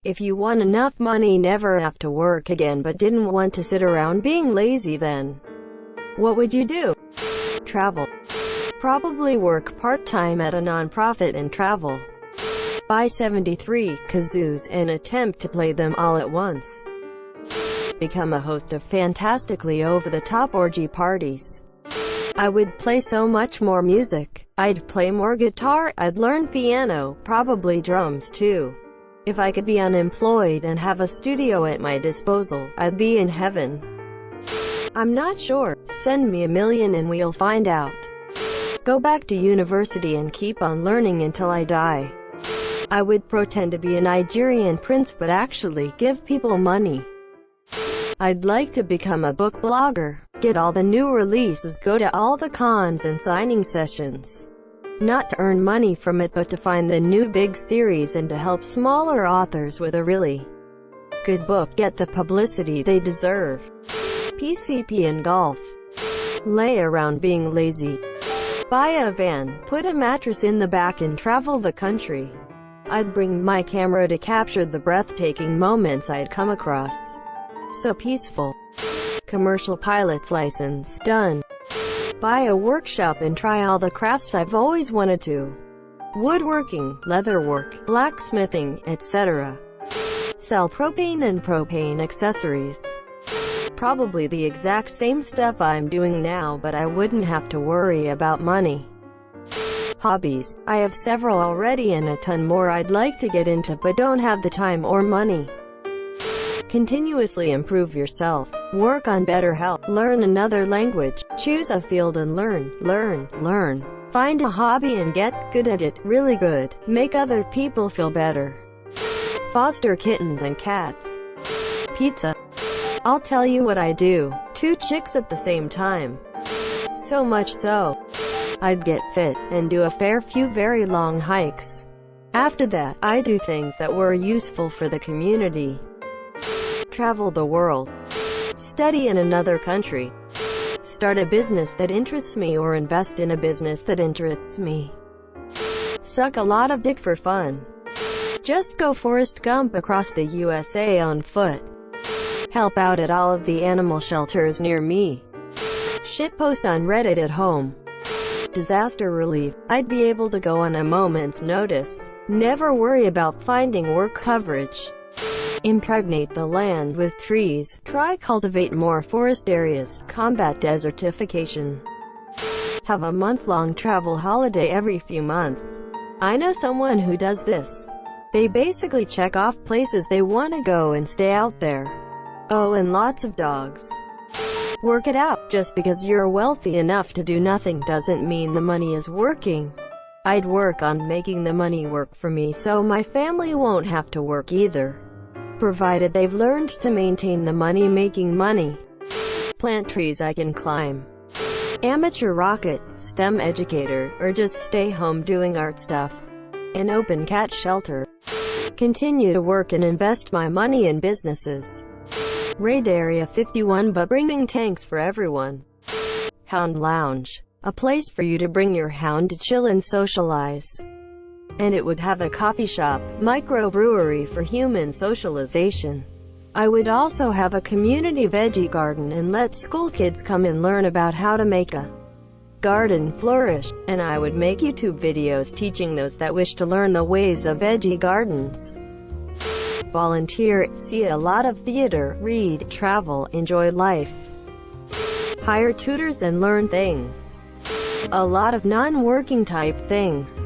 If you won enough money never have to work again but didn't want to sit around being lazy, then what would you do? Travel. Probably work part-time at a non-profit and travel. Buy 73 kazoos and attempt to play them all at once. Become a host of fantastically over-the-top orgy parties. I would play so much more music. I'd play more guitar, I'd learn piano, probably drums too. If I could be unemployed and have a studio at my disposal, I'd be in heaven. I'm not sure. Send me $1 million and we'll find out. Go back to university and keep on learning until I die. I would pretend to be a Nigerian prince but actually give people money. I'd like to become a book blogger. Get all the new releases, go to all the cons and signing sessions. Not to earn money from it but to find the new big series and to help smaller authors with a really good book get the publicity they deserve. PCP and golf. Lay around being lazy. Buy a van, put a mattress in the back and travel the country. I'd bring my camera to capture the breathtaking moments I'd come across. So peaceful. Commercial pilot's license. Done. Buy a workshop and try all the crafts I've always wanted to. Woodworking, leatherwork, blacksmithing, etc. Sell propane and propane accessories. Probably the exact same stuff I'm doing now, but I wouldn't have to worry about money. Hobbies. I have several already and a ton more I'd like to get into but don't have the time or money. Continuously improve yourself. Work on better health. Learn another language. Choose a field and learn. Find a hobby and get good at it, really good. Make other people feel better. Foster kittens and cats. Pizza. I'll tell you what I do. 2 chicks at the same time. So much so, I'd get fit and do a fair few very long hikes. After that, I do things that were useful for the community. Travel the world. Study in another country. Start a business that interests me or invest in a business that interests me. Suck a lot of dick for fun. Just go Forrest Gump across the USA on foot. Help out at all of the animal shelters near me. Shitpost on Reddit at home. Disaster relief. I'd be able to go on a moment's notice. Never worry about finding work coverage. Impregnate the land with trees. Try cultivate more forest areas. Combat desertification. Have a month-long travel holiday every few months. I know someone who does this. They basically check off places they want to go and stay out there. Oh, and lots of dogs. Work it out. Just because you're wealthy enough to do nothing doesn't mean the money is working. I'd work on making the money work for me so my family won't have to work either. Provided they've learned to maintain the money making money. Plant trees I can climb. Amateur rocket, STEM educator, or just stay home doing art stuff. An open cat shelter. Continue to work and invest my money in businesses. Raid Area 51 but bringing tanks for everyone. Hound Lounge. A place for you to bring your hound to chill and socialize. And it would have a coffee shop, microbrewery for human socialization. I would also have a community veggie garden and let school kids come and learn about how to make a garden flourish. And I would make YouTube videos teaching those that wish to learn the ways of veggie gardens. Volunteer, see a lot of theater, read, travel, enjoy life. Hire tutors and learn things. A lot of non-working type things.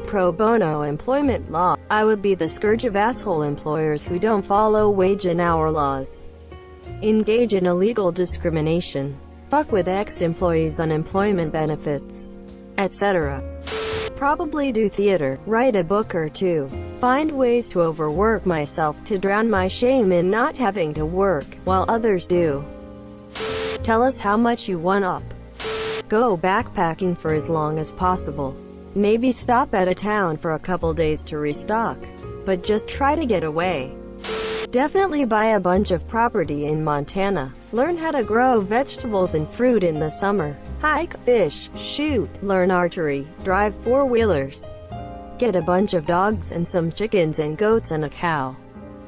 Pro bono employment law. I would be the scourge of asshole employers who don't follow wage and hour laws. Engage in illegal discrimination. Fuck with ex-employees' unemployment benefits, etc. Probably do theater, write a book or 2. Find ways to overwork myself to drown my shame in not having to work, while others do. Tell us how much you want up. Go backpacking for as long as possible. Maybe stop at a town for a couple days to restock. But just try to get away. Definitely buy a bunch of property in Montana. Learn how to grow vegetables and fruit in the summer. Hike, fish, shoot, learn archery, drive 4-wheelers. Get a bunch of dogs and some chickens and goats and a cow.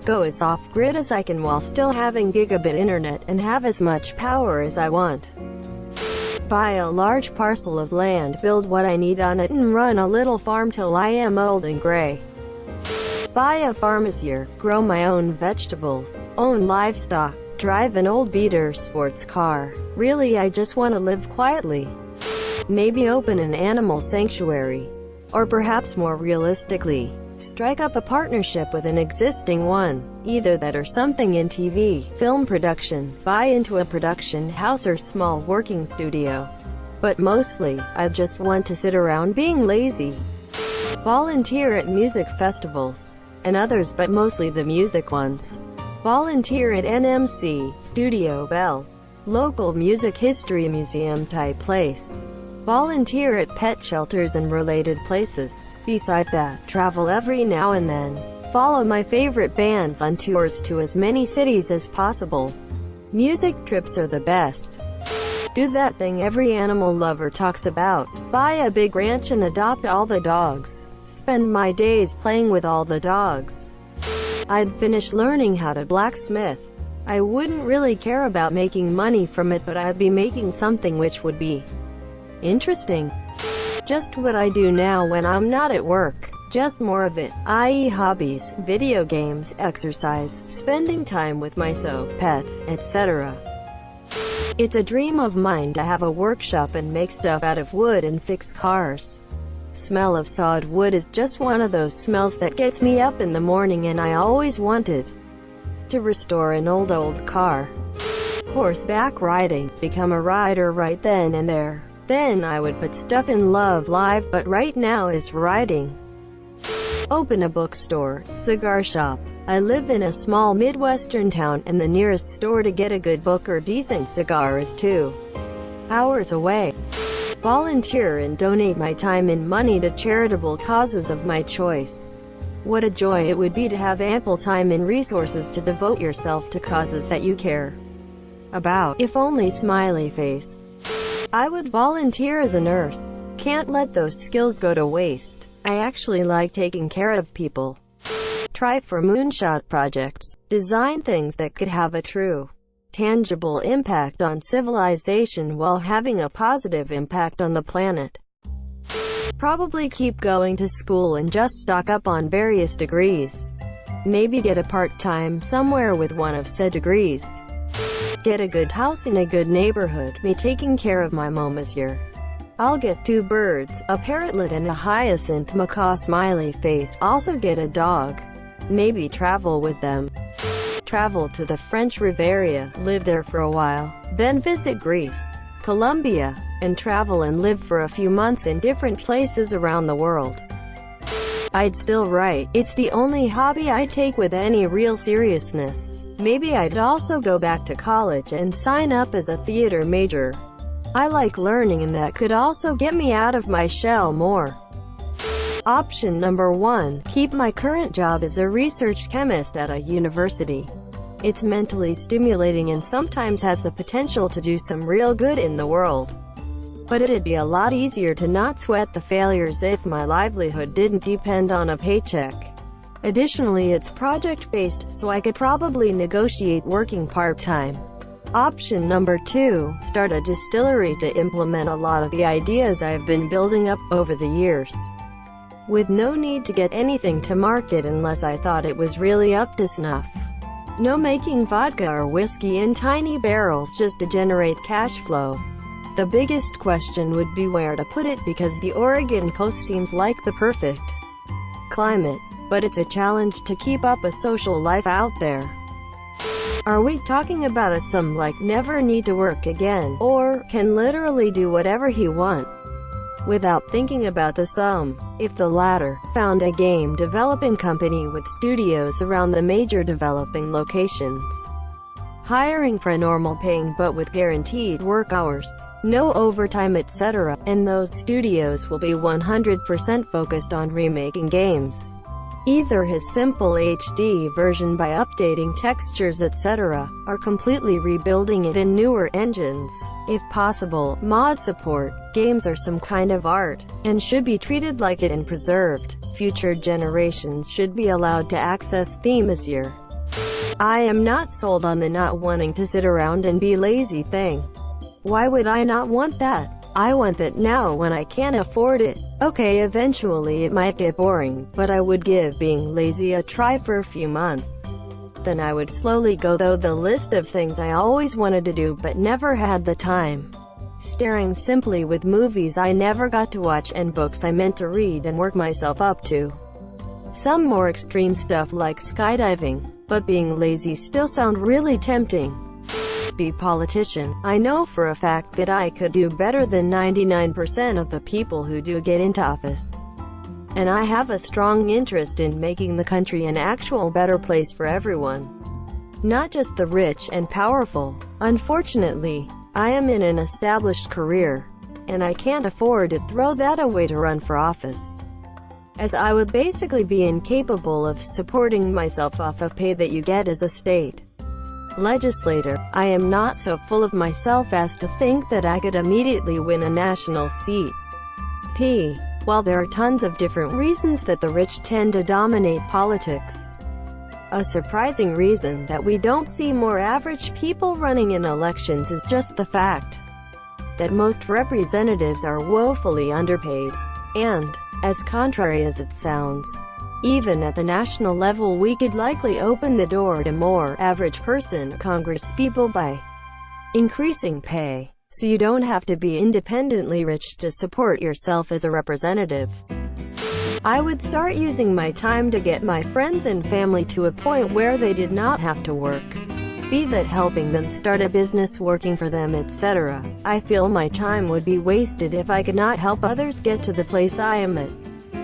go as off-grid as I can while still having gigabit internet and have as much power as I want. Buy a large parcel of land, build what I need on it, and run a little farm till I am old and gray. Buy a farm this year, grow my own vegetables, own livestock, drive an old beater sports car. Really, I just want to live quietly. Maybe open an animal sanctuary. Or perhaps more realistically, strike up a partnership with an existing one. Either that or something in TV, film production, buy into a production house or small working studio. But mostly, I just want to sit around being lazy. Volunteer at music festivals. And others, but mostly the music ones. Volunteer at NMC, Studio Bell, local music history museum type place. Volunteer at pet shelters and related places. Besides that, travel every now and then. Follow my favorite bands on tours to as many cities as possible. Music trips are the best. Do that thing every animal lover talks about. Buy a big ranch and adopt all the dogs. Spend my days playing with all the dogs. I'd finish learning how to blacksmith. I wouldn't really care about making money from it, but I'd be making something which would be interesting. Just what I do now when I'm not at work. Just more of it, i.e. hobbies, video games, exercise, spending time with my pets, etc. It's a dream of mine to have a workshop and make stuff out of wood and fix cars. Smell of sawed wood is just one of those smells that gets me up in the morning, and I always wanted to restore an old car. Horseback riding, become a rider right then and there. Then I would put stuff in Love Live, but right now is riding. Open a bookstore, cigar shop. I live in a small Midwestern town, and the nearest store to get a good book or decent cigar is 2 hours away. Volunteer and donate my time and money to charitable causes of my choice. What a joy it would be to have ample time and resources to devote yourself to causes that you care about. If only smiley face. I would volunteer as a nurse. Can't let those skills go to waste. I actually like taking care of people. Try for moonshot projects. Design things that could have a true, tangible impact on civilization while having a positive impact on the planet. Probably keep going to school and just stock up on various degrees. Maybe get a part-time somewhere with one of said degrees. Get a good house in a good neighborhood. Me taking care of my mom this year. I'll get 2 birds, a parrotlet and a hyacinth macaw smiley face. Also get a dog. Maybe travel with them. Travel to the French Riviera, live there for a while, then visit Greece, Colombia, and travel and live for a few months in different places around the world. I'd still write. It's the only hobby I take with any real seriousness. Maybe I'd also go back to college and sign up as a theater major. I like learning, and that could also get me out of my shell more. Option number 1. Keep my current job as a research chemist at a university. It's mentally stimulating and sometimes has the potential to do some real good in the world. But it'd be a lot easier to not sweat the failures if my livelihood didn't depend on a paycheck. Additionally, it's project-based, so I could probably negotiate working part-time. Option number 2. Start a distillery to implement a lot of the ideas I've been building up over the years, with no need to get anything to market unless I thought it was really up to snuff. No making vodka or whiskey in tiny barrels just to generate cash flow. The biggest question would be where to put it, because the Oregon coast seems like the perfect climate, but it's a challenge to keep up a social life out there. Are we talking about a some like never need to work again, or can literally do whatever he want without thinking about the sum? If the latter, found a game developing company with studios around the major developing locations, hiring for a normal paying but with guaranteed work hours, no overtime etc., and those studios will be 100% focused on remaking games. Either his simple HD version by updating textures etc., or completely rebuilding it in newer engines. If possible, mod support. Games are some kind of art, and should be treated like it and preserved. Future generations should be allowed to access them easier. I am not sold on the not wanting to sit around and be lazy thing. Why would I not want that? I want that now when I can't afford it. Okay, eventually it might get boring, but I would give being lazy a try for a few months. Then I would slowly go through the list of things I always wanted to do but never had the time. Staring simply with movies I never got to watch and books I meant to read and work myself up to. Some more extreme stuff like skydiving, but being lazy still sound really tempting. Be politician. I know for a fact that I could do better than 99% of the people who do get into office. And I have a strong interest in making the country an actual better place for everyone. Not just the rich and powerful. Unfortunately, I am in an established career, and I can't afford to throw that away to run for office, as I would basically be incapable of supporting myself off of pay that you get as a state legislator. I am not so full of myself as to think that I could immediately win a national seat. While there are tons of different reasons that the rich tend to dominate politics, a surprising reason that we don't see more average people running in elections is just the fact that most representatives are woefully underpaid. And, as contrary as it sounds, even at the national level we could likely open the door to more average person congresspeople by increasing pay, so you don't have to be independently rich to support yourself as a representative. I would start using my time to get my friends and family to a point where they did not have to work, be that helping them start a business, working for them, etc. I feel my time would be wasted if I could not help others get to the place I am at.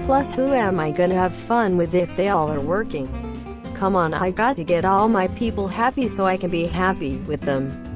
Plus, who am I gonna have fun with if they all are working? Come on, I got to get all my people happy so I can be happy with them.